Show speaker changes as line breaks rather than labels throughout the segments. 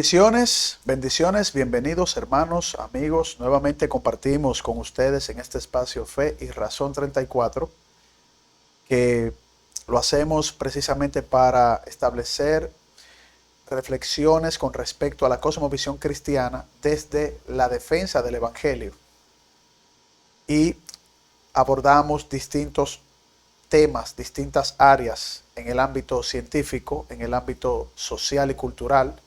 Bendiciones, bendiciones, bienvenidos hermanos, amigos. Nuevamente compartimos con ustedes en este espacio Fe y Razón 34, que lo hacemos precisamente para establecer reflexiones con respecto a la cosmovisión cristiana desde la defensa del Evangelio. Y abordamos distintos temas, distintas áreas en el ámbito científico, en el ámbito social y cultural,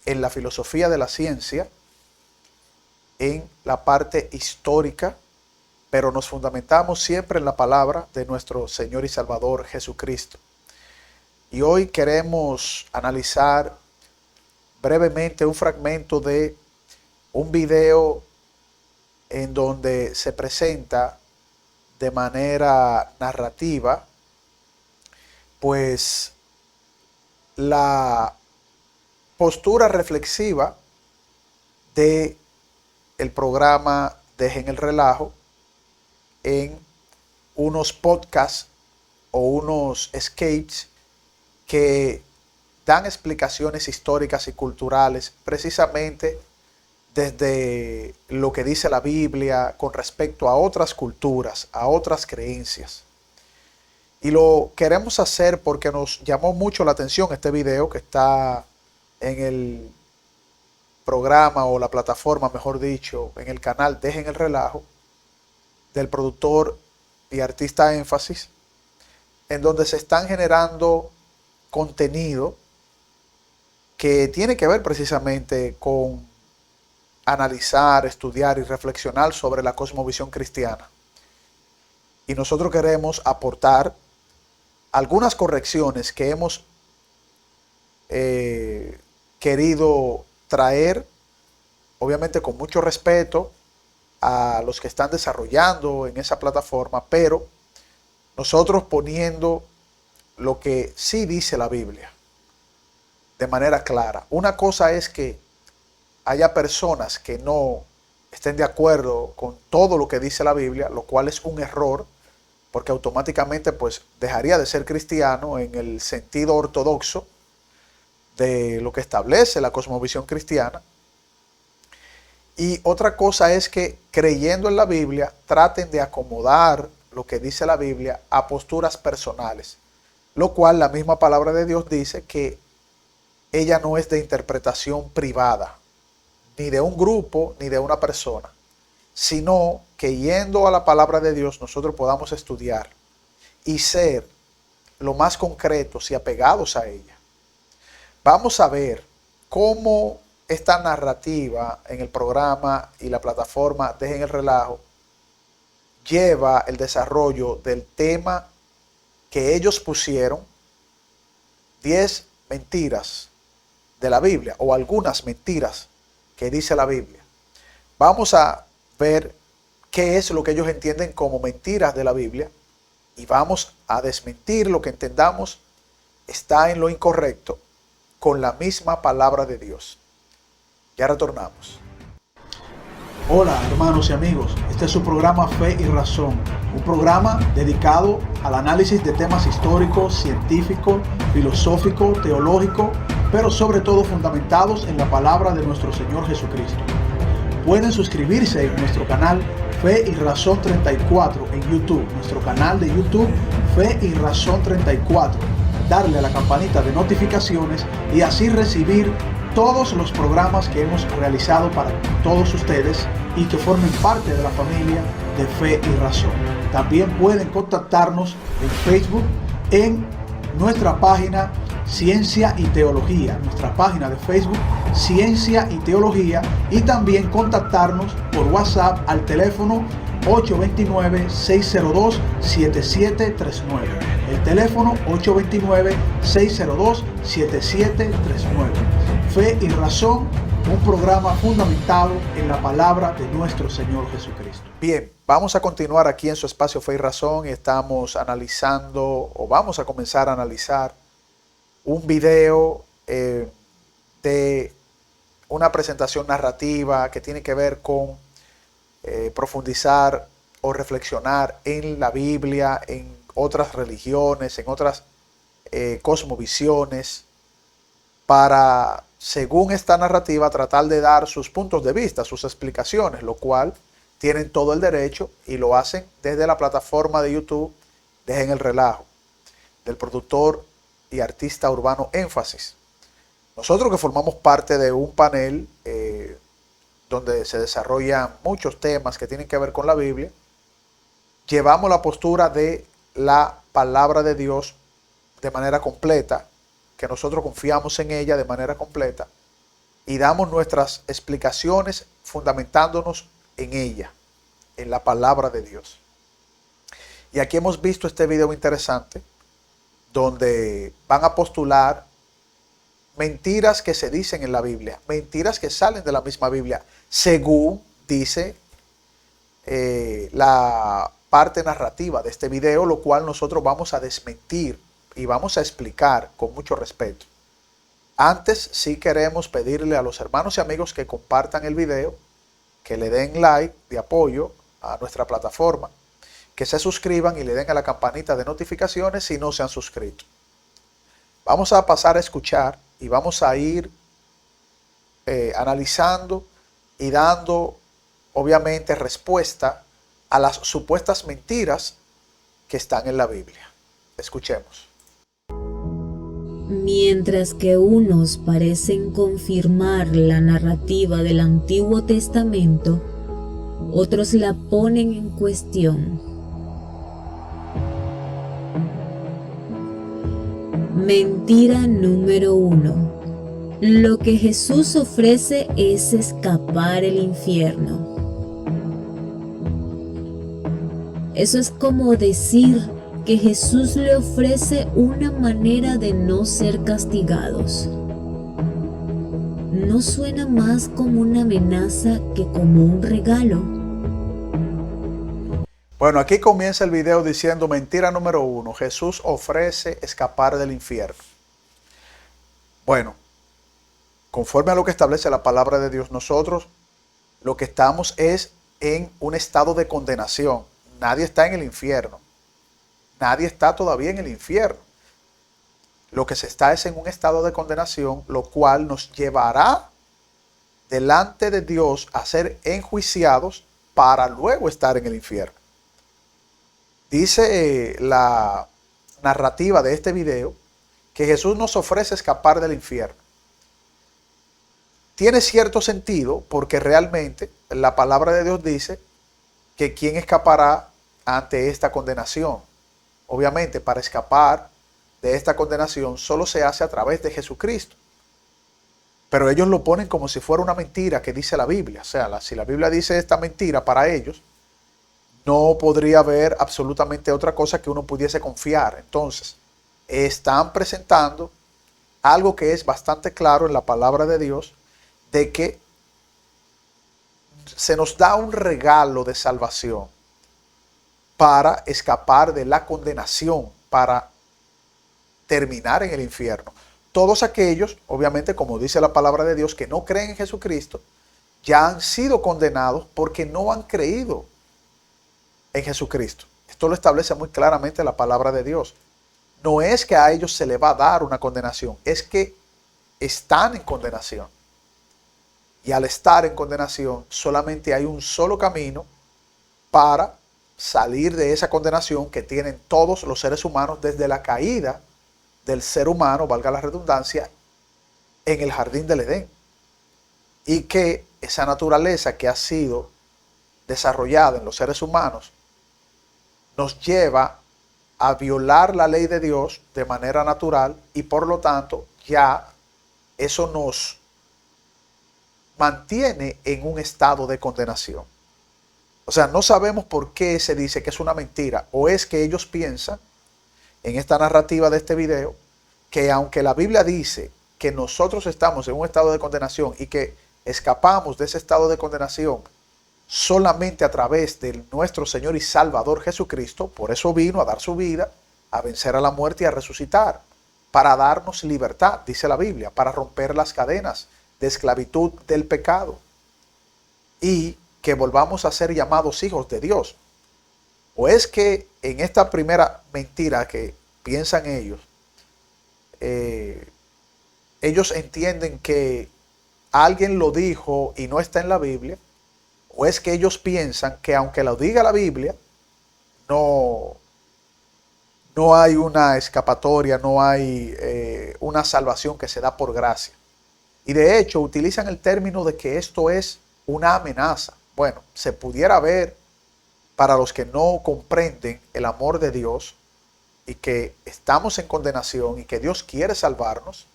en la filosofía de la ciencia, en la parte histórica, pero nos fundamentamos siempre en la palabra de nuestro Señor y Salvador Jesucristo. Y hoy queremos analizar brevemente un fragmento de un video en donde se presenta de manera narrativa, pues, la postura reflexiva de el programa Dejen el Relajo en unos podcasts o unos sketches que dan explicaciones históricas y culturales precisamente desde lo que dice la Biblia con respecto a otras culturas, a otras creencias. Y lo queremos hacer porque nos llamó mucho la atención este video que está en el programa o la plataforma, mejor dicho, en el canal Dejen el Relajo, del productor y artista Énfasis, en donde se están generando contenido que tiene que ver precisamente con analizar, estudiar y reflexionar sobre la cosmovisión cristiana. Y nosotros queremos aportar algunas correcciones que hemos querido traer, obviamente con mucho respeto a los que están desarrollando en esa plataforma, pero nosotros poniendo lo que sí dice la Biblia de manera clara. Una cosa es que haya personas que no estén de acuerdo con todo lo que dice la Biblia, lo cual es un error, porque automáticamente pues dejaría de ser cristiano en el sentido ortodoxo de lo que establece la cosmovisión cristiana. Y otra cosa es que creyendo en la Biblia traten de acomodar lo que dice la Biblia a posturas personales, lo cual la misma palabra de Dios dice que ella no es de interpretación privada, ni de un grupo, ni de una persona, sino que yendo a la palabra de Dios nosotros podamos estudiar y ser lo más concretos y apegados a ella. Vamos a ver cómo esta narrativa en el programa y la plataforma Dejen el Relajo lleva el desarrollo del tema que ellos pusieron, 10 mentiras de la Biblia o algunas mentiras que dice la Biblia. Vamos a ver qué es lo que ellos entienden como mentiras de la Biblia y vamos a desmentir lo que entendamos está en lo incorrecto con la misma palabra de Dios. Ya retornamos. Hola hermanos y amigos, este es su programa Fe y Razón, un programa dedicado al análisis de temas históricos, científicos, filosóficos, teológicos, pero sobre todo fundamentados en la palabra de nuestro Señor Jesucristo. Pueden suscribirse en nuestro canal Fe y Razón 34 en YouTube, nuestro canal de YouTube Fe y Razón 34, darle a la campanita de notificaciones y así recibir todos los programas que hemos realizado para todos ustedes y que formen parte de la familia de Fe y Razón. También pueden contactarnos en Facebook en nuestra página Ciencia y Teología, nuestra página de Facebook Ciencia y Teología, y también contactarnos por WhatsApp al teléfono 829-602-7739. El teléfono 829-602-7739. Fe y Razón, un programa fundamentado en la palabra de nuestro Señor Jesucristo. Bien, vamos a continuar aquí en su espacio Fe y Razón y estamos analizando, o vamos a comenzar a analizar, un video de una presentación narrativa que tiene que ver con profundizar o reflexionar en la Biblia, en otras religiones, en otras cosmovisiones, para según esta narrativa, tratar de dar sus puntos de vista, sus explicaciones, lo cual tienen todo el derecho y lo hacen desde la plataforma de YouTube Dejen el Relajo, del productor y artista urbano Énfasis. Nosotros que formamos parte de un panel donde se desarrollan muchos temas que tienen que ver con la Biblia, llevamos la postura de la palabra de Dios de manera completa, que nosotros confiamos en ella de manera completa y damos nuestras explicaciones fundamentándonos en ella, en la palabra de Dios. Y aquí hemos visto este video interesante donde van a postular mentiras que se dicen en la Biblia, mentiras que salen de la misma Biblia, según dice la parte narrativa de este video, lo cual nosotros vamos a desmentir y vamos a explicar con mucho respeto. Antes sí queremos pedirle a los hermanos y amigos que compartan el video, que le den like de apoyo a nuestra plataforma, que se suscriban y le den a la campanita de notificaciones si no se han suscrito. Vamos a pasar a escuchar y vamos a ir analizando y dando obviamente respuesta a las supuestas mentiras que están en la Biblia. Escuchemos.
Mientras que unos parecen confirmar la narrativa del Antiguo Testamento, otros la ponen en cuestión. Mentira número 1. Lo que Jesús ofrece es escapar el infierno. Eso es como decir que Jesús le ofrece una manera de no ser castigados. ¿No suena más como una amenaza que como un regalo?
Bueno, aquí comienza el video diciendo mentira número 1. Jesús ofrece escapar del infierno. Bueno, conforme a lo que establece la palabra de Dios, nosotros lo que estamos es en un estado de condenación. Nadie está en el infierno. Nadie está todavía en el infierno. Lo que se está es en un estado de condenación, lo cual nos llevará delante de Dios a ser enjuiciados para luego estar en el infierno. Dice la narrativa de este video que Jesús nos ofrece escapar del infierno. Tiene cierto sentido porque realmente la palabra de Dios dice que ¿quién escapará ante esta condenación? Obviamente, para escapar de esta condenación solo se hace a través de Jesucristo. Pero ellos lo ponen como si fuera una mentira que dice la Biblia. O sea, si la Biblia dice esta mentira para ellos, no podría haber absolutamente otra cosa que uno pudiese confiar. Entonces, están presentando algo que es bastante claro en la palabra de Dios, de que se nos da un regalo de salvación para escapar de la condenación, para terminar en el infierno. Todos aquellos, obviamente, como dice la palabra de Dios, que no creen en Jesucristo, ya han sido condenados porque no han creído en Jesucristo. Esto lo establece muy claramente la palabra de Dios. No es que a ellos se les va a dar una condenación, es que están en condenación. Y al estar en condenación, solamente hay un solo camino para salir de esa condenación que tienen todos los seres humanos desde la caída del ser humano, valga la redundancia, en el jardín del Edén. Y que esa naturaleza que ha sido desarrollada en los seres humanos nos lleva a violar la ley de Dios de manera natural y por lo tanto ya eso nos mantiene en un estado de condenación. O sea, no sabemos por qué se dice que es una mentira, o es que ellos piensan en esta narrativa de este video que aunque la Biblia dice que nosotros estamos en un estado de condenación y que escapamos de ese estado de condenación solamente a través de nuestro Señor y Salvador Jesucristo, por eso vino a dar su vida, a vencer a la muerte y a resucitar, para darnos libertad, dice la Biblia, para romper las cadenas de esclavitud del pecado y que volvamos a ser llamados hijos de Dios. O es que en esta primera mentira que piensan ellos, ellos entienden que alguien lo dijo y no está en la Biblia, o es que ellos piensan que aunque lo diga la Biblia, no, no hay una escapatoria, no hay una salvación que se da por gracia. Y de hecho utilizan el término de que esto es una amenaza. Bueno, se pudiera ver para los que no comprenden el amor de Dios y que estamos en condenación y que Dios quiere salvarnos.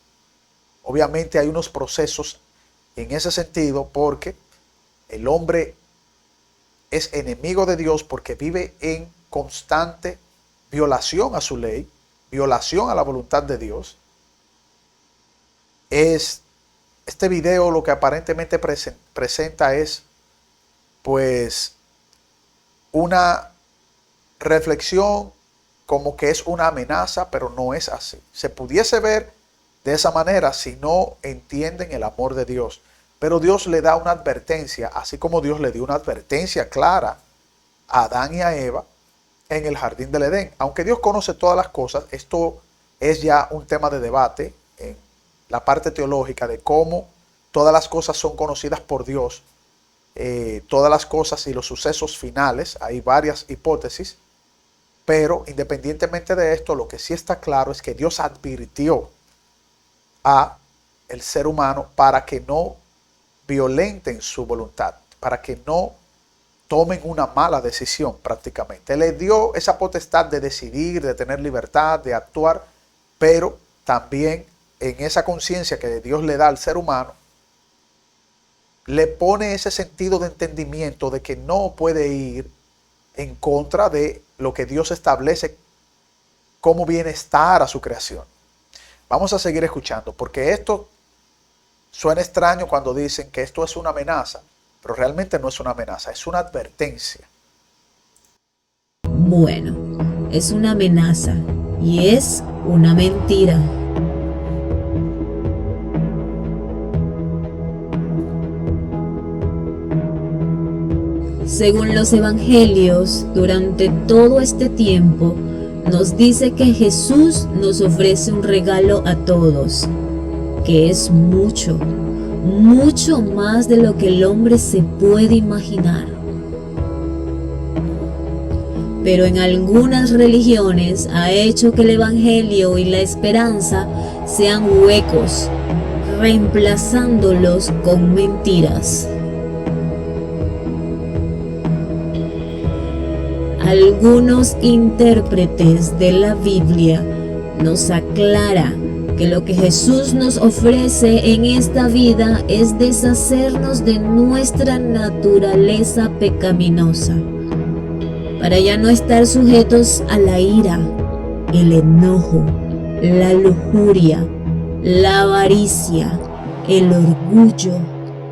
Obviamente hay unos procesos en ese sentido porque el hombre es enemigo de Dios porque vive en constante violación a su ley, violación a la voluntad de Dios. Este video lo que aparentemente presenta es pues una reflexión como que es una amenaza, pero no es así. Se pudiese ver de esa manera si no entienden el amor de Dios. Pero Dios le da una advertencia, así como Dios le dio una advertencia clara a Adán y a Eva en el jardín del Edén. Aunque Dios conoce todas las cosas, esto es ya un tema de debate en la parte teológica de cómo todas las cosas son conocidas por Dios. Todas las cosas y los sucesos finales, hay varias hipótesis, pero independientemente de esto, lo que sí está claro es que Dios advirtió a el ser humano para que no violenten su voluntad, para que no tomen una mala decisión prácticamente. Le dio esa potestad de decidir, de tener libertad, de actuar, pero también en esa conciencia que Dios le da al ser humano, le pone ese sentido de entendimiento de que no puede ir en contra de lo que Dios establece como bienestar a su creación. Vamos a seguir escuchando, porque esto suena extraño cuando dicen que esto es una amenaza, pero realmente no es una amenaza, es una advertencia.
Bueno, es una amenaza y es una mentira. Según los evangelios, durante todo este tiempo, nos dice que Jesús nos ofrece un regalo a todos, que es mucho, mucho más de lo que el hombre se puede imaginar. Pero en algunas religiones ha hecho que el evangelio y la esperanza sean huecos, reemplazándolos con mentiras. Algunos intérpretes de la Biblia nos aclaran que lo que Jesús nos ofrece en esta vida es deshacernos de nuestra naturaleza pecaminosa, para ya no estar sujetos a la ira, el enojo, la lujuria, la avaricia, el orgullo,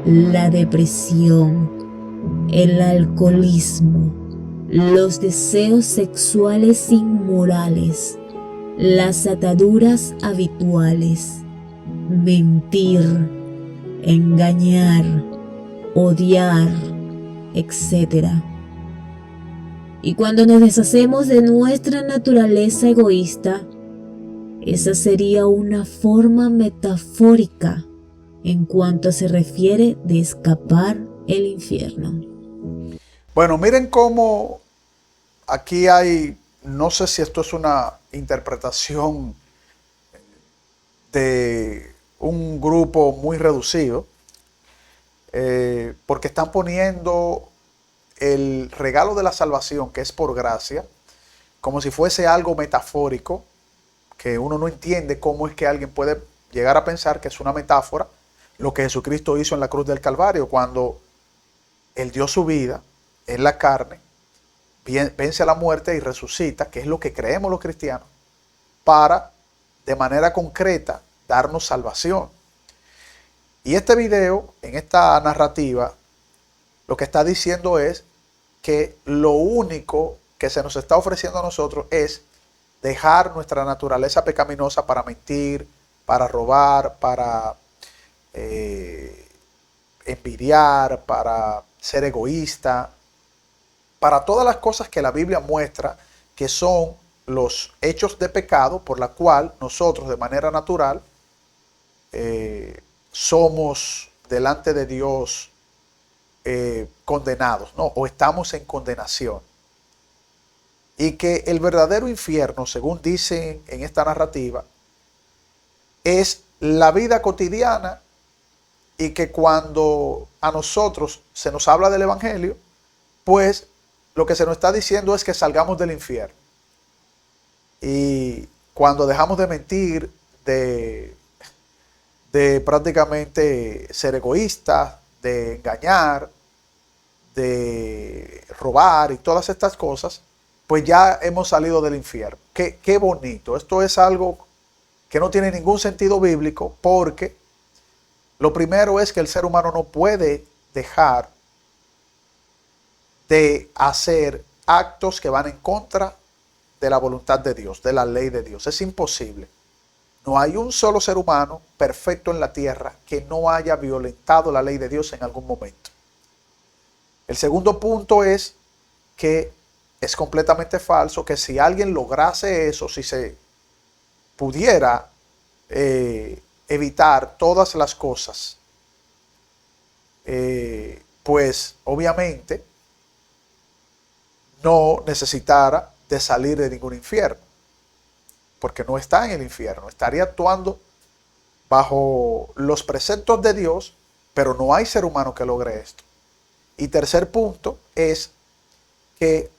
la depresión, el alcoholismo, los deseos sexuales inmorales, las ataduras habituales, mentir, engañar, odiar, etc. Y cuando nos deshacemos de nuestra naturaleza egoísta, esa sería una forma metafórica en cuanto se refiere de escapar el infierno.
Bueno, miren cómo aquí hay, no sé si esto es una interpretación de un grupo muy reducido, porque están poniendo el regalo de la salvación, que es por gracia, como si fuese algo metafórico, que uno no entiende cómo es que alguien puede llegar a pensar que es una metáfora lo que Jesucristo hizo en la cruz del Calvario, cuando Él dio su vida en la carne, vence a la muerte y resucita, que es lo que creemos los cristianos, para de manera concreta darnos salvación. Y este video, en esta narrativa, lo que está diciendo es que lo único que se nos está ofreciendo a nosotros es dejar nuestra naturaleza pecaminosa para mentir, para robar, para envidiar, para ser egoísta, para todas las cosas que la Biblia muestra que son los hechos de pecado por la cual nosotros de manera natural somos delante de Dios condenados, ¿no? O estamos en condenación. Y que el verdadero infierno, según dicen en esta narrativa, es la vida cotidiana, y que cuando a nosotros se nos habla del Evangelio, pues lo que se nos está diciendo es que salgamos del infierno. Y cuando dejamos de mentir, de prácticamente ser egoístas, de engañar, de robar y todas estas cosas, pues ya hemos salido del infierno. Qué bonito. Esto es algo que no tiene ningún sentido bíblico, porque lo primero es que el ser humano no puede dejar de hacer actos que van en contra de la voluntad de Dios, de la ley de Dios. Es imposible. No hay un solo ser humano perfecto en la tierra que no haya violentado la ley de Dios en algún momento. El segundo punto es que es completamente falso que si alguien lograse eso, si se pudiera evitar todas las cosas, pues obviamente no necesitara de salir de ningún infierno, porque no está en el infierno, estaría actuando bajo los preceptos de Dios, pero no hay ser humano que logre esto. Y tercer punto es que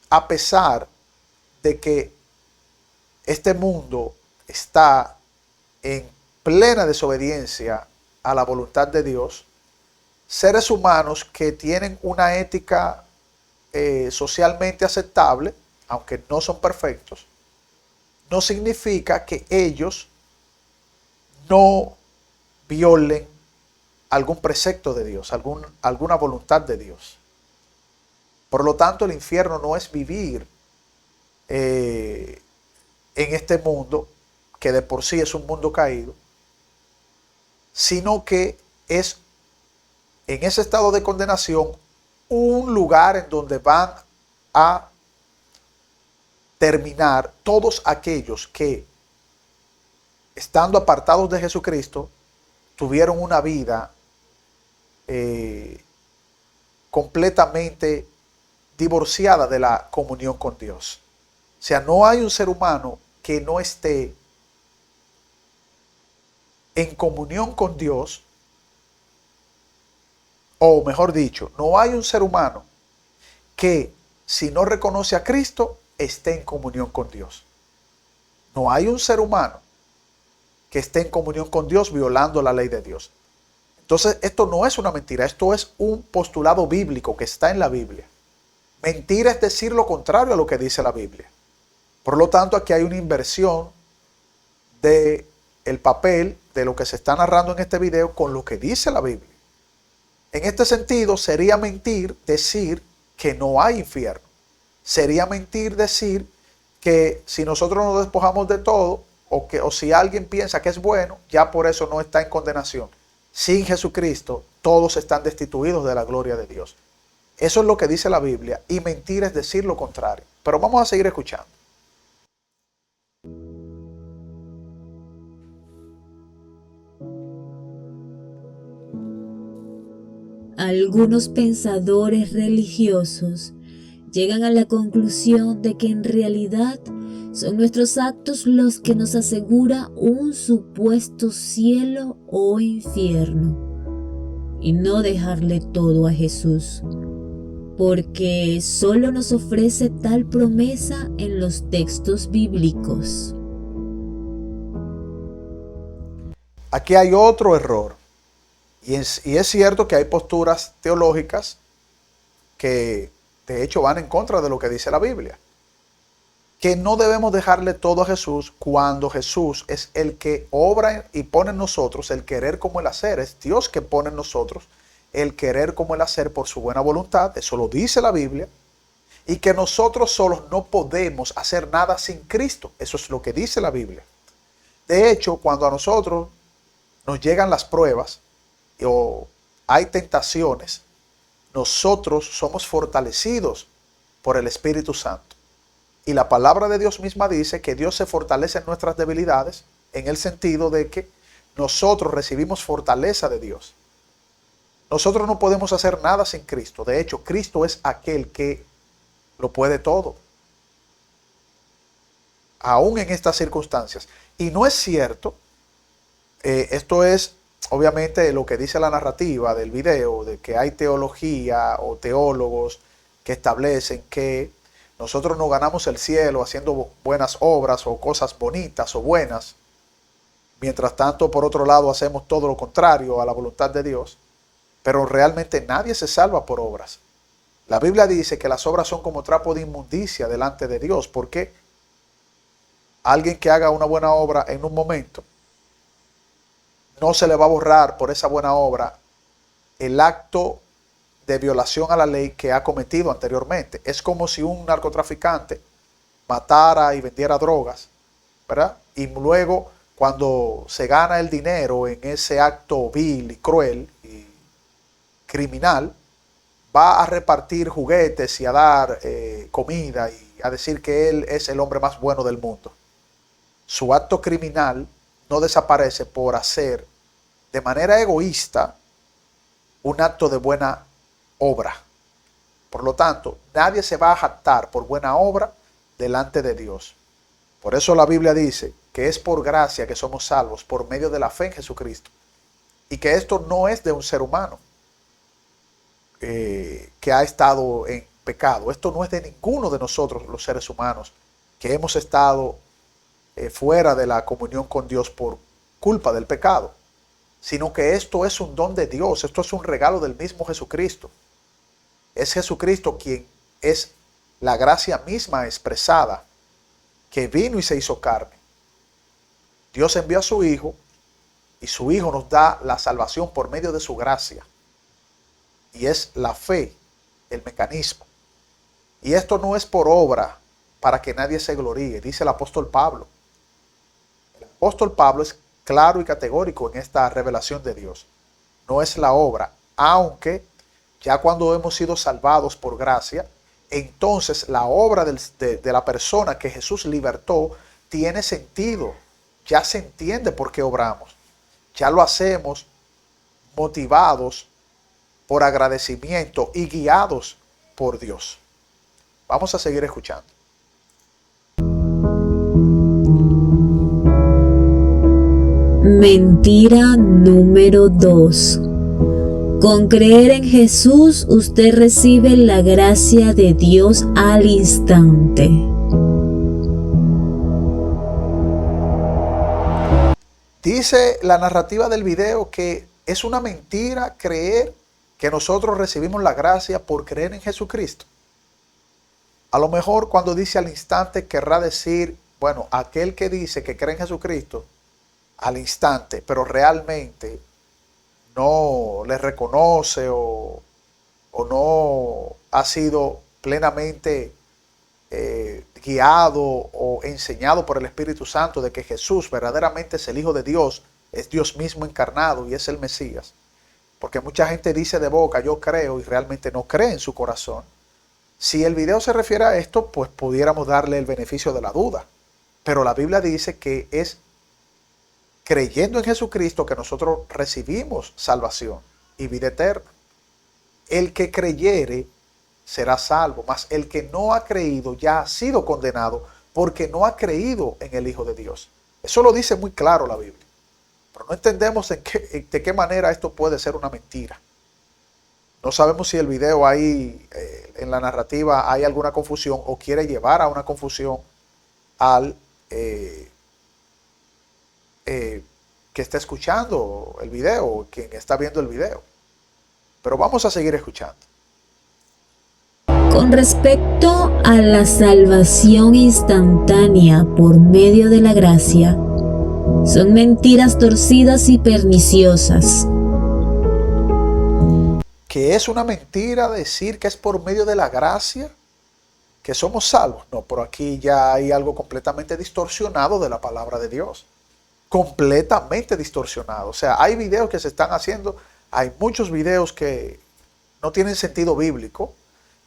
a pesar de que este mundo está en plena desobediencia a la voluntad de Dios, seres humanos que tienen una ética socialmente aceptable, aunque no son perfectos, no significa que ellos no violen algún precepto de Dios, alguna voluntad de Dios. Por lo tanto, el infierno no es vivir en este mundo, que de por sí es un mundo caído, sino que es en ese estado de condenación un lugar en donde van a terminar todos aquellos que, estando apartados de Jesucristo, tuvieron una vida completamente divorciada de la comunión con Dios. O sea, no hay un ser humano que no esté en comunión con Dios, o mejor dicho, no hay un ser humano que, si no reconoce a Cristo, esté en comunión con Dios. No hay un ser humano que esté en comunión con Dios violando la ley de Dios. Entonces, esto no es una mentira, esto es un postulado bíblico que está en la Biblia. Mentira es decir lo contrario a lo que dice la Biblia. Por lo tanto, aquí hay una inversión del papel de lo que se está narrando en este video con lo que dice la Biblia. En este sentido, sería mentir decir que no hay infierno. Sería mentir decir que si nosotros nos despojamos de todo, o si alguien piensa que es bueno, ya por eso no está en condenación. Sin Jesucristo, todos están destituidos de la gloria de Dios. Eso es lo que dice la Biblia, y mentir es decir lo contrario. Pero vamos a seguir escuchando.
Algunos pensadores religiosos llegan a la conclusión de que en realidad son nuestros actos los que nos asegura un supuesto cielo o infierno, y no dejarle todo a Jesús, porque solo nos ofrece tal promesa en los textos bíblicos.
Aquí hay otro error, y es cierto que hay posturas teológicas que de hecho van en contra de lo que dice la Biblia, que no debemos dejarle todo a Jesús cuando Jesús es el que obra y pone en nosotros el querer como el hacer. Es Dios que pone en nosotros el querer como el hacer por su buena voluntad. Eso lo dice la Biblia. Y que nosotros solos no podemos hacer nada sin Cristo. Eso es lo que dice la Biblia. De hecho, cuando a nosotros nos llegan las pruebas o hay tentaciones, nosotros somos fortalecidos por el Espíritu Santo. Y la palabra de Dios misma dice que Dios se fortalece en nuestras debilidades en el sentido de que nosotros recibimos fortaleza de Dios. Nosotros no podemos hacer nada sin Cristo. De hecho, Cristo es aquel que lo puede todo, aún en estas circunstancias. Y no es cierto, esto es obviamente lo que dice la narrativa del video, de que hay teología o teólogos que establecen que nosotros no ganamos el cielo haciendo buenas obras o cosas bonitas o buenas, mientras tanto por otro lado hacemos todo lo contrario a la voluntad de Dios. Pero realmente nadie se salva por obras. La Biblia dice que las obras son como trapo de inmundicia delante de Dios, porque alguien que haga una buena obra en un momento, no se le va a borrar por esa buena obra el acto de violación a la ley que ha cometido anteriormente. Es como si un narcotraficante matara y vendiera drogas, ¿verdad? Y luego, cuando se gana el dinero en ese acto vil y cruel y criminal, va a repartir juguetes y a dar comida y a decir que él es el hombre más bueno del mundo. Su acto criminal no desaparece por hacer de manera egoísta un acto de buena obra. Por lo tanto, nadie se va a jactar por buena obra delante de Dios. Por eso la Biblia dice que es por gracia que somos salvos por medio de la fe en Jesucristo. Y que esto no es de un ser humano que ha estado en pecado. Esto no es de ninguno de nosotros los seres humanos que hemos estado fuera de la comunión con Dios por culpa del pecado, sino que esto es un don de Dios, esto es un regalo del mismo Jesucristo. Es Jesucristo quien es la gracia misma expresada, que vino y se hizo carne. Dios envió a su Hijo y su Hijo nos da la salvación por medio de su gracia. Y es la fe, el mecanismo. Y esto no es por obra para que nadie se gloríe, dice el apóstol Pablo. El apóstol Pablo es claro y categórico en esta revelación de Dios. No es la obra, aunque ya cuando hemos sido salvados por gracia, entonces la obra de la persona que Jesús libertó tiene sentido. Ya se entiende por qué obramos. Ya lo hacemos motivados por agradecimiento y guiados por Dios. Vamos a seguir escuchando.
Mentira número 2. Con creer en Jesús, usted recibe la gracia de Dios al instante.
Dice la narrativa del video que es una mentira creer que nosotros recibimos la gracia por creer en Jesucristo. A lo mejor cuando dice al instante querrá decir, bueno, aquel que dice que cree en Jesucristo al instante, pero realmente no le reconoce o no ha sido plenamente guiado o enseñado por el Espíritu Santo de que Jesús verdaderamente es el Hijo de Dios, es Dios mismo encarnado y es el Mesías. Porque mucha gente dice de boca, yo creo, y realmente no cree en su corazón. Si el video se refiere a esto, pues pudiéramos darle el beneficio de la duda. Pero la Biblia dice que es creyendo en Jesucristo que nosotros recibimos salvación y vida eterna. El que creyere será salvo, mas el que no ha creído ya ha sido condenado porque no ha creído en el Hijo de Dios. Eso lo dice muy claro la Biblia. Pero no entendemos de qué manera esto puede ser una mentira. No sabemos si el video ahí, en la narrativa, hay alguna confusión o quiere llevar a una confusión al que está escuchando el video o quien está viendo el video. Pero vamos a seguir escuchando.
Con respecto a la salvación instantánea por medio de la gracia, son mentiras torcidas y perniciosas.
¿Que es una mentira decir que es por medio de la gracia que somos salvos? No, pero aquí ya hay algo completamente distorsionado de la palabra de Dios. Completamente distorsionado. O sea, hay videos que se están haciendo, hay muchos videos que no tienen sentido bíblico,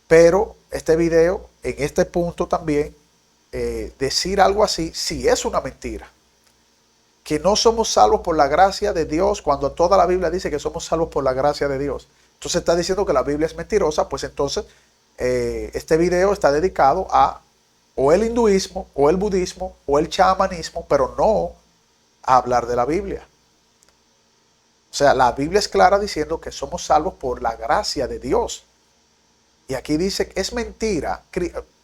pero este video, en este punto también, decir algo así, sí es una mentira. que no somos salvos por la gracia de Dios cuando toda la Biblia dice que somos salvos por la gracia de Dios. Entonces está diciendo que la Biblia es mentirosa, pues entonces este video está dedicado a o el hinduismo, o el budismo, o el chamanismo, pero no a hablar de la Biblia. O sea, la Biblia es clara diciendo que somos salvos por la gracia de Dios. Y aquí dice que es mentira.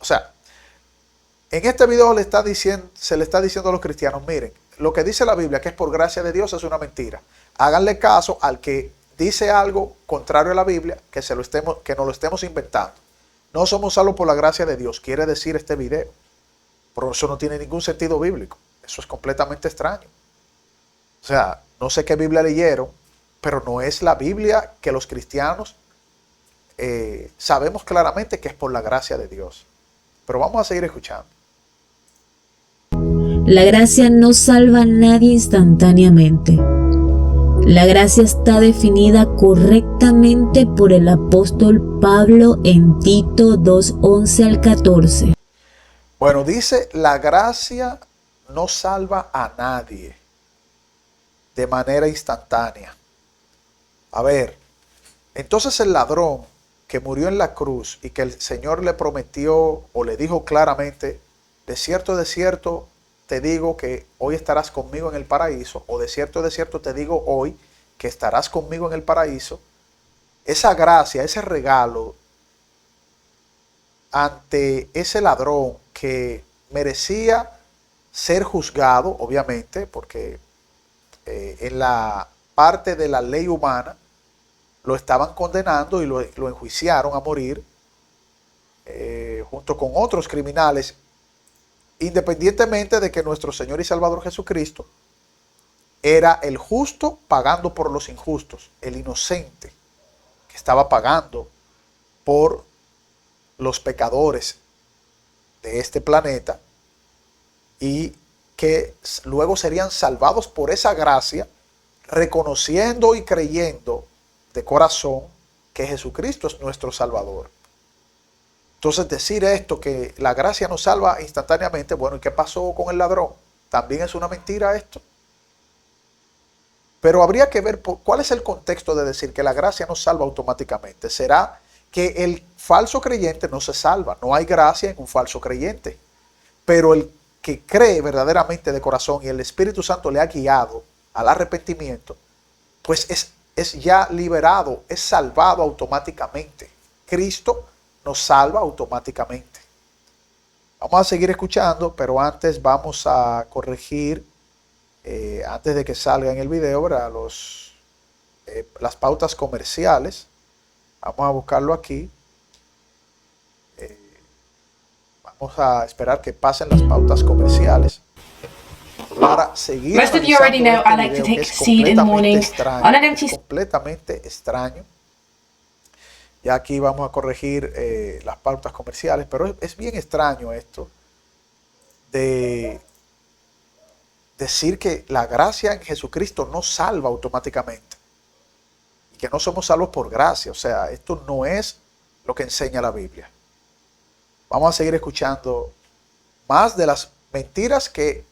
O sea, en este video se le está diciendo a los cristianos, miren, lo que dice la Biblia, que es por gracia de Dios, es una mentira. Háganle caso al que dice algo contrario a la Biblia, que nos lo estemos inventando. No somos salvos por la gracia de Dios, quiere decir este video. Pero eso no tiene ningún sentido bíblico. Eso es completamente extraño. O sea, no sé qué Biblia leyeron, pero no es la Biblia que los cristianos sabemos claramente que es por la gracia de Dios. Pero vamos a seguir escuchando.
La gracia no salva a nadie instantáneamente. La gracia está definida correctamente por el apóstol Pablo en Tito 2:11 al 14.
Bueno, dice, la gracia no salva a nadie de manera instantánea. A ver, entonces el ladrón que murió en la cruz y que el Señor le prometió o le dijo claramente, de cierto te digo que hoy estarás conmigo en el paraíso, o de cierto te digo hoy que estarás conmigo en el paraíso. Esa gracia, ese regalo ante ese ladrón que merecía ser juzgado, obviamente, porque en la parte de la ley humana lo estaban condenando y lo enjuiciaron a morir junto con otros criminales, independientemente de que nuestro Señor y Salvador Jesucristo era el justo pagando por los injustos, el inocente que estaba pagando por los pecadores de este planeta y que luego serían salvados por esa gracia, reconociendo y creyendo de corazón que Jesucristo es nuestro Salvador. Entonces decir esto, que la gracia nos salva instantáneamente, bueno, ¿y qué pasó con el ladrón? ¿También es una mentira esto? Pero habría que ver cuál es el contexto de decir que la gracia nos salva automáticamente. ¿Será que el falso creyente no se salva? No hay gracia en un falso creyente. Pero el que cree verdaderamente de corazón y el Espíritu Santo le ha guiado al arrepentimiento, pues es ya liberado, es salvado automáticamente. Cristo nos salva automáticamente. Vamos a seguir escuchando, pero antes vamos a corregir, antes de que salga en el video, ¿verdad? Las pautas comerciales. Vamos a buscarlo aquí. Vamos a esperar que pasen las pautas comerciales para seguir.
Most of you already know I like to take seed in the morning on an empty.
Completamente extraño. Ya aquí vamos a corregir las pautas comerciales, pero es bien extraño esto de decir que la gracia en Jesucristo nos salva automáticamente y que no somos salvos por gracia. O sea, esto no es lo que enseña la Biblia. Vamos a seguir escuchando más de las mentiras que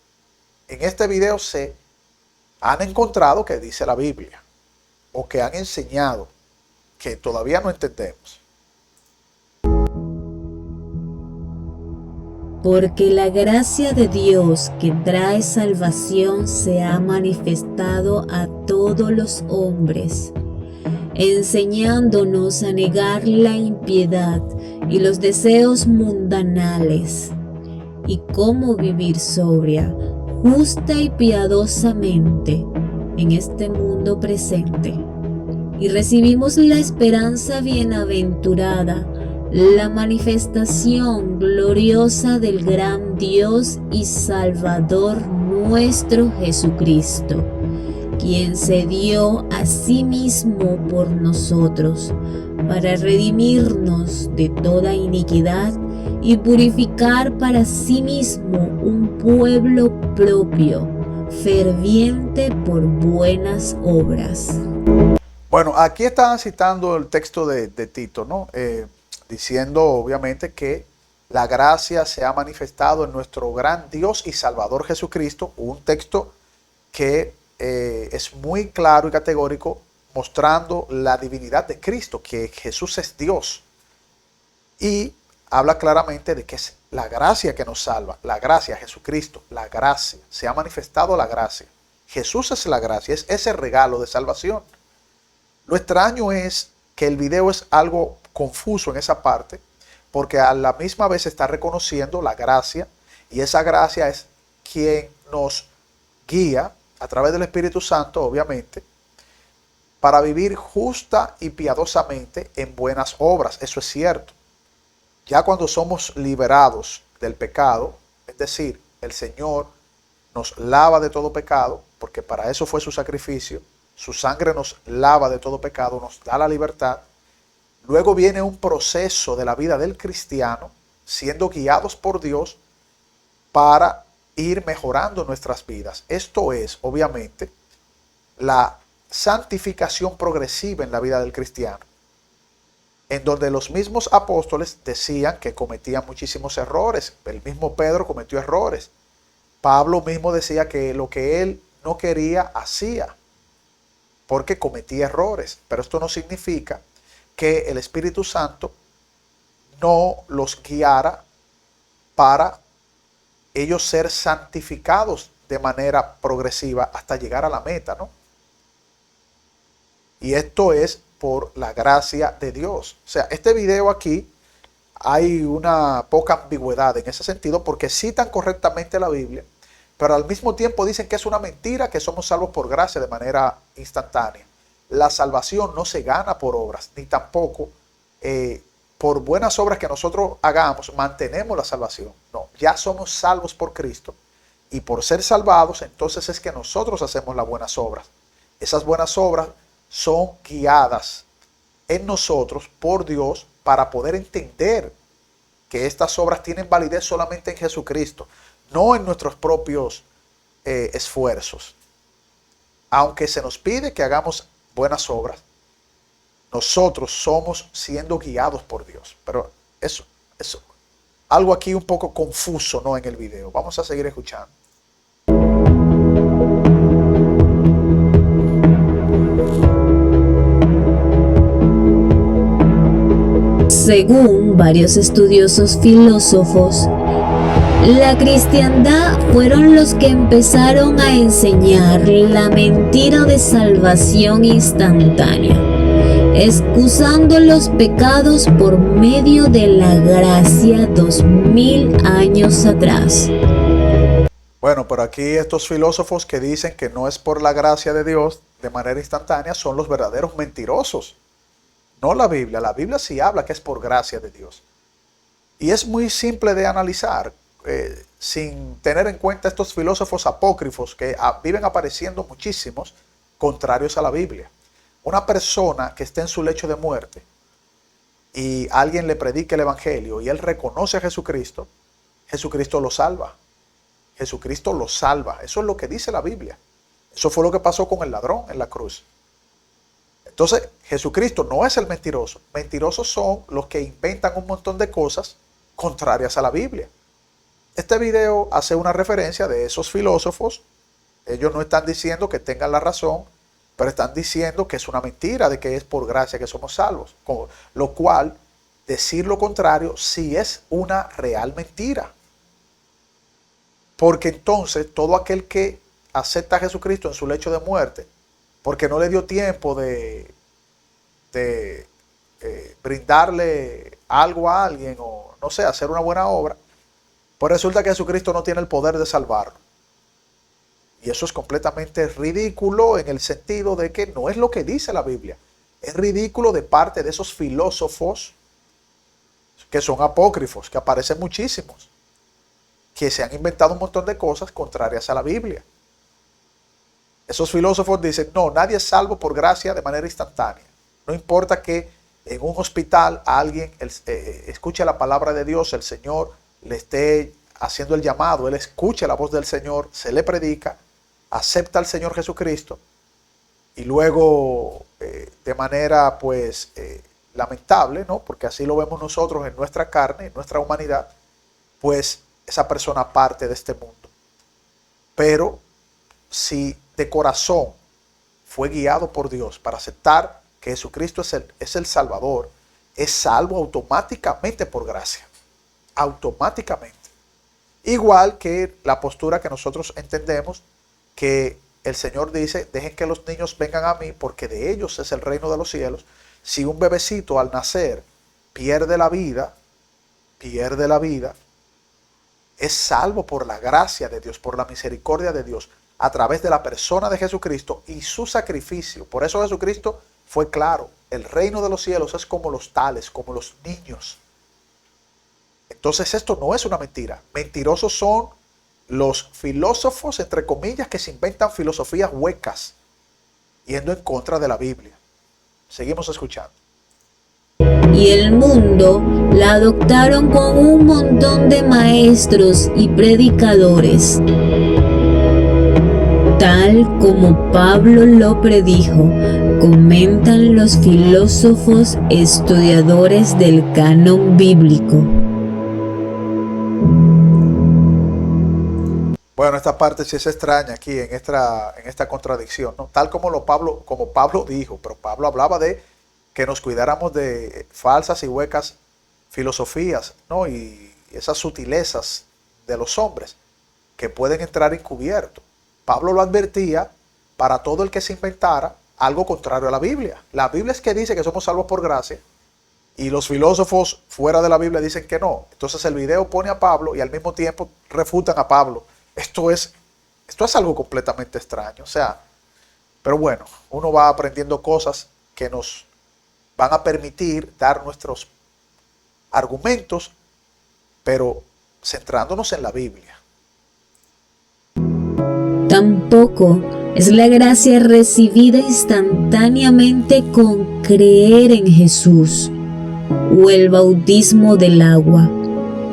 en este video se han encontrado que dice la Biblia o que han enseñado que todavía no entendemos.
Porque la gracia de Dios que trae salvación se ha manifestado a todos los hombres, enseñándonos a negar la impiedad y los deseos mundanales, y cómo vivir sobria, justa y piadosamente en este mundo presente. Y recibimos la esperanza bienaventurada, la manifestación gloriosa del gran Dios y Salvador nuestro Jesucristo, quien se dio a sí mismo por nosotros, para redimirnos de toda iniquidad y purificar para sí mismo un pueblo propio, ferviente por buenas obras.
Bueno, aquí están citando el texto de Tito, ¿no? Diciendo obviamente que la gracia se ha manifestado en nuestro gran Dios y Salvador Jesucristo, un texto que es muy claro y categórico mostrando la divinidad de Cristo, que Jesús es Dios. Y habla claramente de que es la gracia que nos salva, la gracia, Jesucristo, la gracia. Se ha manifestado la gracia. Jesús es la gracia, es ese regalo de salvación. Lo extraño es que el video es algo confuso en esa parte, porque a la misma vez está reconociendo la gracia, y esa gracia es quien nos guía a través del Espíritu Santo, obviamente, para vivir justa y piadosamente en buenas obras. Eso es cierto. Ya cuando somos liberados del pecado, es decir, el Señor nos lava de todo pecado, porque para eso fue su sacrificio, su sangre nos lava de todo pecado, nos da la libertad. Luego viene un proceso de la vida del cristiano, siendo guiados por Dios para ir mejorando nuestras vidas. Esto es, obviamente, la santificación progresiva en la vida del cristiano, en donde los mismos apóstoles decían que cometían muchísimos errores. El mismo Pedro cometió errores. Pablo mismo decía que lo que él no quería hacía, porque cometía errores. Pero esto no significa que el Espíritu Santo no los guiara para ellos ser santificados de manera progresiva hasta llegar a la meta, ¿no? Y esto es por la gracia de Dios. O sea, este video aquí hay una poca ambigüedad en ese sentido, porque citan correctamente la Biblia, pero al mismo tiempo dicen que es una mentira, que somos salvos por gracia de manera instantánea. La salvación no se gana por obras, ni tampoco por buenas obras que nosotros hagamos mantenemos la salvación. No, ya somos salvos por Cristo, y por ser salvados entonces es que nosotros hacemos las buenas obras. Esas buenas obras son guiadas en nosotros por Dios para poder entender que estas obras tienen validez solamente en Jesucristo, no en nuestros propios esfuerzos. Aunque se nos pide que hagamos buenas obras, nosotros somos siendo guiados por Dios. Pero eso es algo aquí un poco confuso, ¿no? En el video. Vamos a seguir escuchando.
Según varios estudiosos filósofos, la cristiandad fueron los que empezaron a enseñar la mentira de salvación instantánea, excusando los pecados por medio de la gracia 2000 años atrás.
Bueno, pero aquí estos filósofos que dicen que no es por la gracia de Dios de manera instantánea son los verdaderos mentirosos. No la Biblia. La Biblia sí habla que es por gracia de Dios. Y es muy simple de analizar, sin tener en cuenta estos filósofos apócrifos que viven apareciendo muchísimos, contrarios a la Biblia. Una persona que esté en su lecho de muerte y alguien le predique el evangelio y él reconoce a Jesucristo, Jesucristo lo salva. Jesucristo lo salva. Eso es lo que dice la Biblia. Eso fue lo que pasó con el ladrón en la cruz. Entonces, Jesucristo no es el mentiroso. Mentirosos son los que inventan un montón de cosas contrarias a la Biblia. Este video hace una referencia de esos filósofos. Ellos no están diciendo que tengan la razón, pero están diciendo que es una mentira, de que es por gracia que somos salvos. Con lo cual, decir lo contrario sí es una real mentira. Porque entonces todo aquel que acepta a Jesucristo en su lecho de muerte, porque no le dio tiempo de brindarle algo a alguien, o no sé, hacer una buena obra, pues resulta que Jesucristo no tiene el poder de salvarlo. Y eso es completamente ridículo, en el sentido de que no es lo que dice la Biblia. Es ridículo de parte de esos filósofos que son apócrifos, que aparecen muchísimos, que se han inventado un montón de cosas contrarias a la Biblia. Esos filósofos dicen, no, nadie es salvo por gracia de manera instantánea. No importa que en un hospital alguien escuche la palabra de Dios, el Señor le esté haciendo el llamado, él escucha la voz del Señor, se le predica, acepta al Señor Jesucristo, y luego de manera pues lamentable, ¿no? Porque así lo vemos nosotros en nuestra carne, en nuestra humanidad, pues esa persona parte de este mundo. Pero si de corazón fue guiado por Dios para aceptar que Jesucristo es el Salvador, es salvo automáticamente por gracia. Automáticamente. Igual que la postura que nosotros entendemos que el Señor dice, dejen que los niños vengan a mí porque de ellos es el reino de los cielos. Si un bebecito al nacer pierde la vida, es salvo por la gracia de Dios, por la misericordia de Dios, a través de la persona de Jesucristo y su sacrificio. Por eso Jesucristo fue claro, el reino de los cielos es como los tales, como los niños. Entonces esto no es una mentira. Mentirosos son los filósofos, entre comillas, que se inventan filosofías huecas, yendo en contra de la Biblia. Seguimos escuchando.
Y el mundo la adoptaron con un montón de maestros y predicadores, tal como Pablo lo predijo, comentan los filósofos estudiadores del canon bíblico.
Bueno, esta parte sí es extraña aquí en esta contradicción, ¿no? Tal como Pablo dijo, pero Pablo hablaba de que nos cuidáramos de falsas y huecas filosofías, ¿no? Y esas sutilezas de los hombres que pueden entrar encubierto. Pablo lo advertía para todo el que se inventara algo contrario a la Biblia. La Biblia es que dice que somos salvos por gracia y los filósofos fuera de la Biblia dicen que no. Entonces el video pone a Pablo y al mismo tiempo refutan a Pablo. Esto es algo completamente extraño. O sea, pero bueno, uno va aprendiendo cosas que nos van a permitir dar nuestros argumentos, pero centrándonos en la Biblia.
Tampoco es la gracia recibida instantáneamente con creer en Jesús o el bautismo del agua.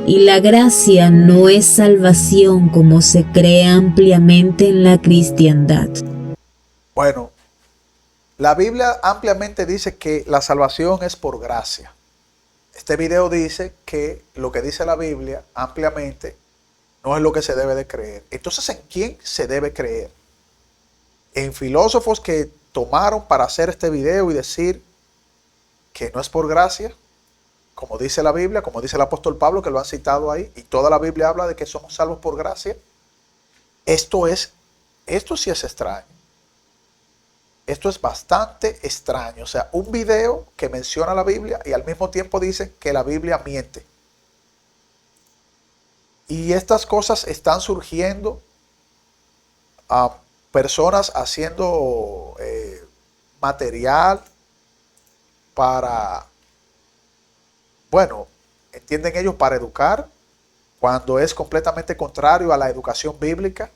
Y la gracia no es salvación como se cree ampliamente en la cristiandad.
Bueno, la Biblia ampliamente dice que la salvación es por gracia. Este video dice que lo que dice la Biblia ampliamente no es lo que se debe de creer. Entonces, ¿en quién se debe creer? ¿En filósofos que tomaron para hacer este video y decir que no es por gracia? Como dice la Biblia, como dice el apóstol Pablo, que lo han citado ahí, y toda la Biblia habla de que somos salvos por gracia. Esto sí es extraño. Esto es bastante extraño. O sea, un video que menciona la Biblia y al mismo tiempo dice que la Biblia miente. Y estas cosas están surgiendo a personas haciendo material para, bueno, entienden ellos, para educar, cuando es completamente contrario a la educación bíblica.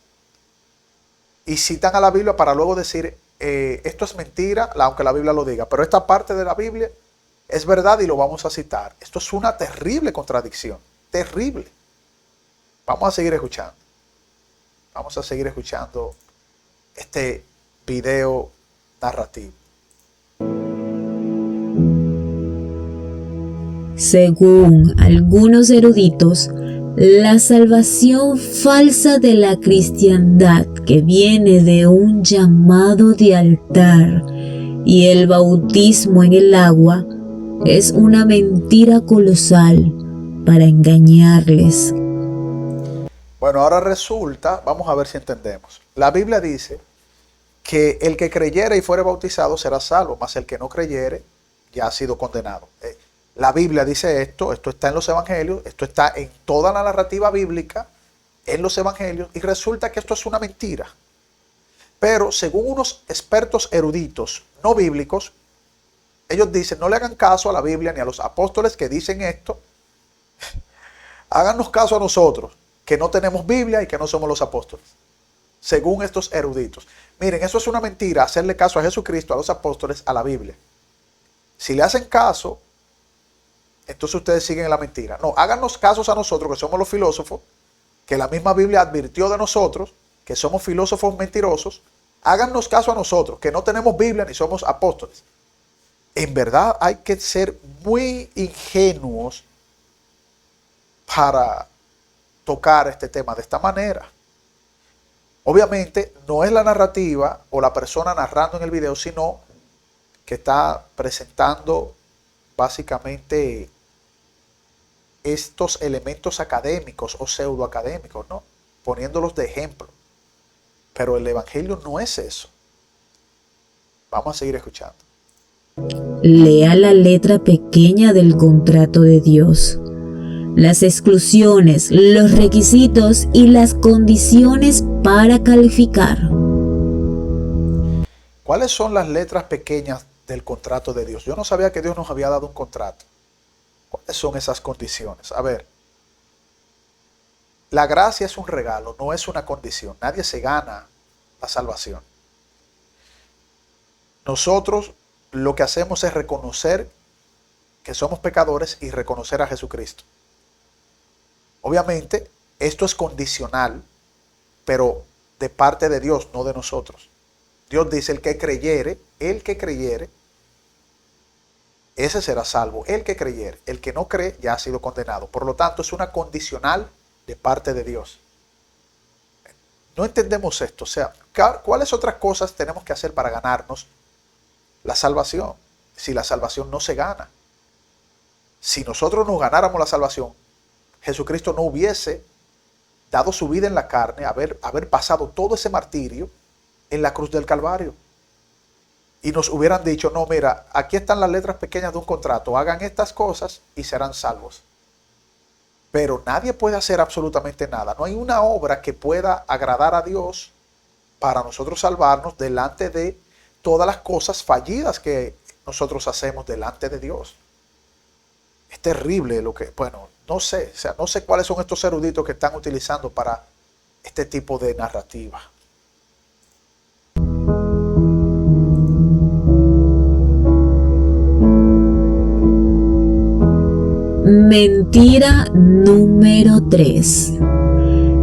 Y citan a la Biblia para luego decir, esto es mentira, aunque la Biblia lo diga, pero esta parte de la Biblia es verdad y lo vamos a citar. Esto es una terrible contradicción, terrible. Vamos a seguir escuchando. Vamos a seguir escuchando este video narrativo.
Según algunos eruditos, la salvación falsa de la cristiandad, que viene de un llamado de altar y el bautismo en el agua, es una mentira colosal para engañarles.
Bueno, ahora resulta, vamos a ver si entendemos. La Biblia dice que el que creyere y fuere bautizado será salvo, mas el que no creyere ya ha sido condenado. La Biblia dice esto está en los evangelios, esto está en toda la narrativa bíblica, en los evangelios, y resulta que esto es una mentira. Pero según unos expertos eruditos no bíblicos, ellos dicen, no le hagan caso a la Biblia ni a los apóstoles que dicen esto, háganos caso a nosotros, que no tenemos Biblia y que no somos los apóstoles. Según estos eruditos. Miren, eso es una mentira, hacerle caso a Jesucristo, a los apóstoles, a la Biblia. Si le hacen caso, entonces ustedes siguen en la mentira. No, háganos casos a nosotros, que somos los filósofos, que la misma Biblia advirtió de nosotros, que somos filósofos mentirosos. Háganos caso a nosotros, que no tenemos Biblia ni somos apóstoles. En verdad hay que ser muy ingenuos para tocar este tema de esta manera. Obviamente no es la narrativa o la persona narrando en el video, sino que está presentando básicamente estos elementos académicos o pseudoacadémicos, ¿no? Poniéndolos de ejemplo. Pero el evangelio no es eso. Vamos a seguir escuchando.
Lea la letra pequeña del contrato de Dios. Las exclusiones, los requisitos y las condiciones para calificar.
¿Cuáles son las letras pequeñas del contrato de Dios? Yo no sabía que Dios nos había dado un contrato. ¿Cuáles son esas condiciones? A ver, la gracia es un regalo, no es una condición. Nadie se gana la salvación. Nosotros lo que hacemos es reconocer que somos pecadores y reconocer a Jesucristo. Obviamente, esto es condicional, pero de parte de Dios, no de nosotros. Dios dice, el que creyere, ese será salvo. El que creyere, el que no cree ya ha sido condenado. Por lo tanto, es una condicional de parte de Dios. No entendemos esto. O sea, ¿cuáles otras cosas tenemos que hacer para ganarnos la salvación? Si la salvación no se gana. Si nosotros nos ganáramos la salvación, Jesucristo no hubiese dado su vida en la carne, haber pasado todo ese martirio en la cruz del Calvario. Y nos hubieran dicho, no, mira, aquí están las letras pequeñas de un contrato, hagan estas cosas y serán salvos. Pero nadie puede hacer absolutamente nada. No hay una obra que pueda agradar a Dios para nosotros salvarnos delante de todas las cosas fallidas que nosotros hacemos delante de Dios. Es terrible lo que, bueno, no sé, o sea, no sé cuáles son estos eruditos que están utilizando para este tipo de narrativa.
Mentira número 3.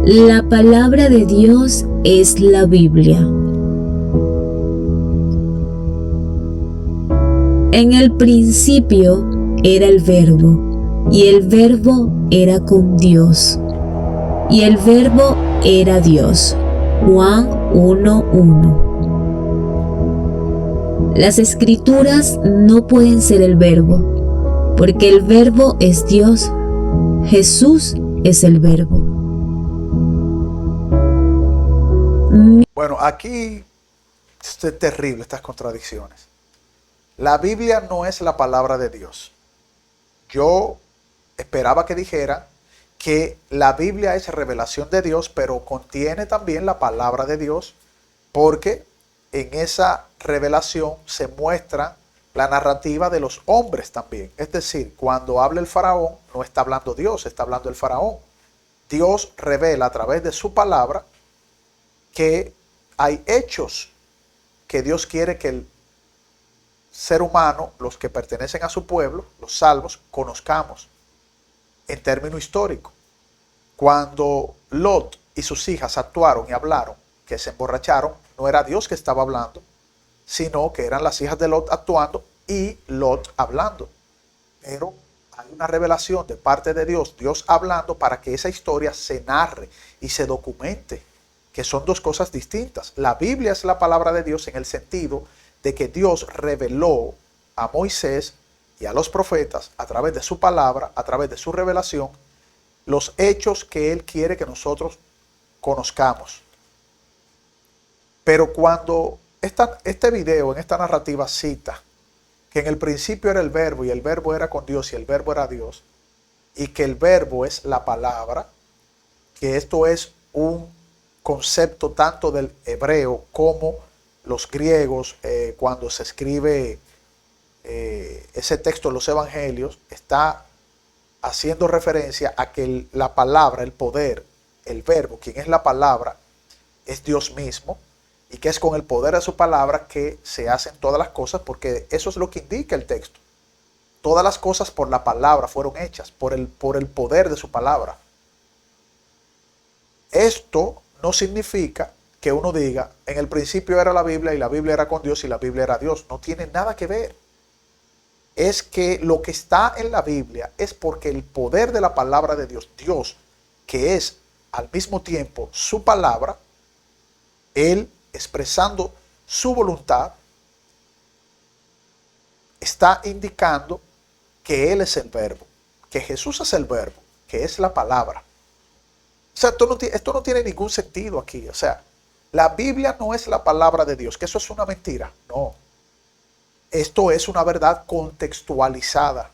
La palabra de Dios es la Biblia. En el principio era el Verbo, y el Verbo era con Dios, y el Verbo era Dios. Juan 1:1. Las escrituras no pueden ser el Verbo, porque el Verbo es Dios. Jesús es el Verbo.
Bueno, aquí es terrible estas contradicciones. La Biblia no es la palabra de Dios. Yo esperaba que dijera que la Biblia es revelación de Dios, pero contiene también la palabra de Dios, porque en esa revelación se muestra la narrativa de los hombres también. Es decir, cuando habla el faraón, no está hablando Dios, está hablando el faraón. Dios revela a través de su palabra que hay hechos que Dios quiere que el ser humano, los que pertenecen a su pueblo, los salvos, conozcamos en término histórico. Cuando Lot y sus hijas actuaron y hablaron, que se emborracharon, no era Dios que estaba hablando, sino que eran las hijas de Lot actuando y Lot hablando. Pero hay una revelación de parte de Dios, Dios hablando para que esa historia se narre y se documente, que son dos cosas distintas. La Biblia es la palabra de Dios en el sentido de que Dios reveló a Moisés y a los profetas a través de su palabra, a través de su revelación, los hechos que Él quiere que nosotros conozcamos. Pero cuando este video, en esta narrativa, cita que en el principio era el Verbo y el Verbo era con Dios y el Verbo era Dios, y que el Verbo es la palabra, que esto es un concepto tanto del hebreo como los griegos, cuando se escribe ese texto en los evangelios, está haciendo referencia a que la palabra, el poder, el Verbo, quien es la palabra, es Dios mismo, y que es con el poder de su palabra que se hacen todas las cosas, porque eso es lo que indica el texto. Todas las cosas por la palabra fueron hechas, por el poder de su palabra. Esto no significa que uno diga, en el principio era la Biblia y la Biblia era con Dios y la Biblia era Dios. No tiene nada que ver. Es que lo que está en la Biblia es porque el poder de la palabra de Dios, Dios, que es al mismo tiempo su palabra, Él, expresando su voluntad, está indicando que Él es el verbo, que Jesús es el verbo, que es la palabra. O sea, esto no tiene ningún sentido aquí. O sea, la Biblia no es la palabra de Dios, que eso es una mentira. No. Esto es una verdad contextualizada.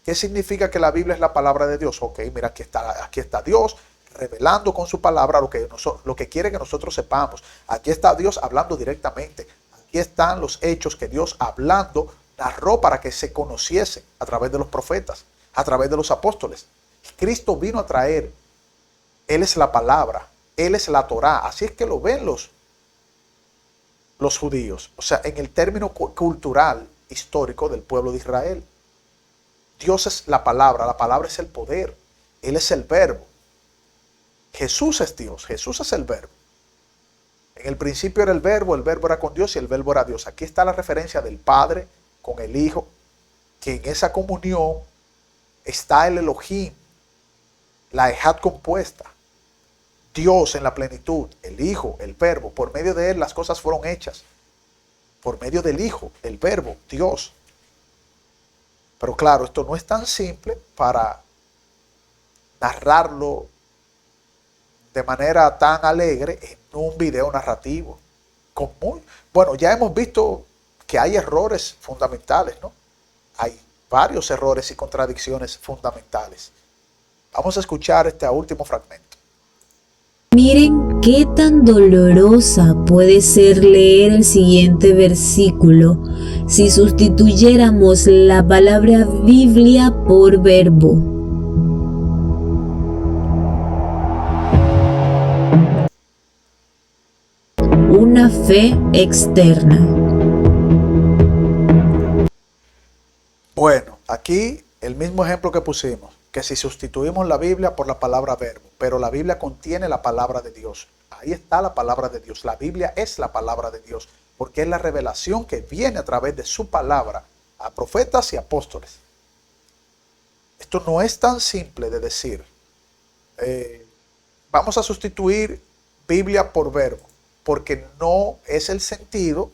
¿Qué significa que la Biblia es la palabra de Dios? Ok, mira, aquí está Dios revelando con su palabra lo que quiere que nosotros sepamos. Aquí está Dios hablando directamente. Aquí están los hechos que Dios hablando narró para que se conociese a través de los profetas, a través de los apóstoles. Cristo vino a traer. Él es la palabra. Él es la Torá. Así es que lo ven los judíos. O sea, en el término cultural, histórico del pueblo de Israel. Dios es la palabra es el poder. Él es el verbo. Jesús es Dios, Jesús es el verbo. En el principio era el verbo era con Dios y el verbo era Dios. Aquí está la referencia del Padre con el Hijo, que en esa comunión está el Elohim, la Ejad compuesta. Dios en la plenitud, el Hijo, el verbo. Por medio de Él las cosas fueron hechas. Por medio del Hijo, el verbo, Dios. Pero claro, esto no es tan simple para narrarlo de manera tan alegre en un video narrativo. Bueno, ya hemos visto que hay errores fundamentales, ¿no? Hay varios errores y contradicciones fundamentales. Vamos a escuchar este último fragmento.
Miren qué tan dolorosa puede ser leer el siguiente versículo si sustituyéramos la palabra Biblia por verbo. Una fe externa.
Bueno, aquí el mismo ejemplo que pusimos, que si sustituimos la Biblia por la palabra verbo, pero la Biblia contiene la palabra de Dios. Ahí está la palabra de Dios. La Biblia es la palabra de Dios, porque es la revelación que viene a través de su palabra a profetas y apóstoles. Esto no es tan simple de decir, vamos a sustituir Biblia por verbo, porque no es el sentido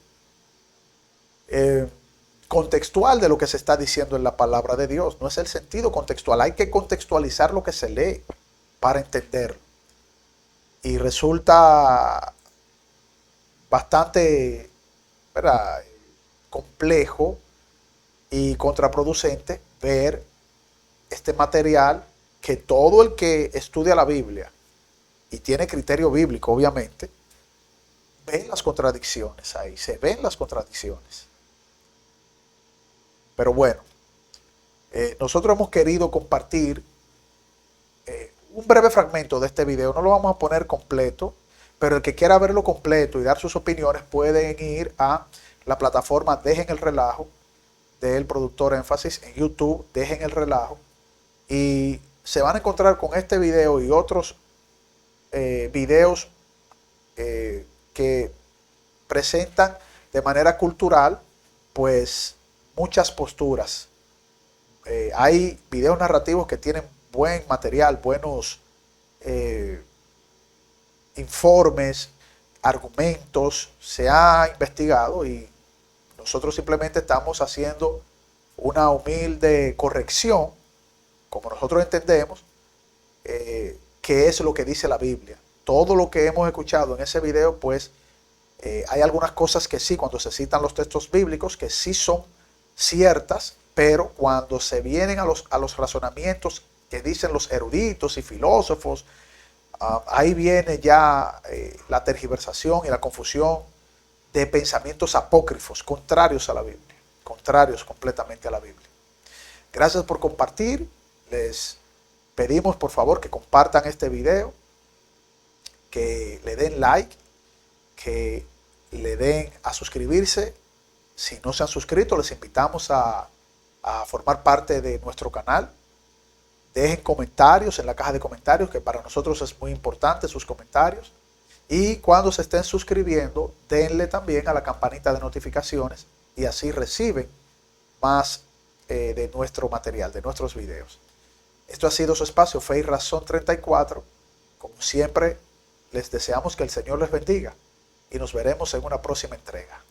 contextual de lo que se está diciendo en la palabra de Dios. No es el sentido contextual. Hay que contextualizar lo que se lee para entenderlo. Y resulta bastante, ¿verdad?, complejo y contraproducente ver este material que todo el que estudia la Biblia y tiene criterio bíblico, obviamente, ven las contradicciones ahí, se ven las contradicciones. Pero bueno, nosotros hemos querido compartir un breve fragmento de este video. No lo vamos a poner completo, pero el que quiera verlo completo y dar sus opiniones pueden ir a la plataforma Dejen el Relajo del productor Énfasis en YouTube. Dejen el Relajo y se van a encontrar con este video y otros videos que presentan de manera cultural pues muchas posturas. Hay videos narrativos que tienen buen material, buenos informes, argumentos, se ha investigado y nosotros simplemente estamos haciendo una humilde corrección, como nosotros entendemos, qué es lo que dice la Biblia. Todo lo que hemos escuchado en ese video, pues hay algunas cosas que sí, cuando se citan los textos bíblicos, que sí son ciertas, pero cuando se vienen a los razonamientos que dicen los eruditos y filósofos, ahí viene ya la tergiversación y la confusión de pensamientos apócrifos, contrarios a la Biblia, contrarios completamente a la Biblia. Gracias por compartir. Les pedimos por favor que compartan este video, que le den like, que le den a suscribirse. Si no se han suscrito, les invitamos a formar parte de nuestro canal. Dejen comentarios en la caja de comentarios, que para nosotros es muy importante sus comentarios. Y cuando se estén suscribiendo, denle también a la campanita de notificaciones y así reciben más de nuestro material, de nuestros videos. Esto ha sido su espacio Fe y Razón 34. Como siempre, les deseamos que el Señor les bendiga y nos veremos en una próxima entrega.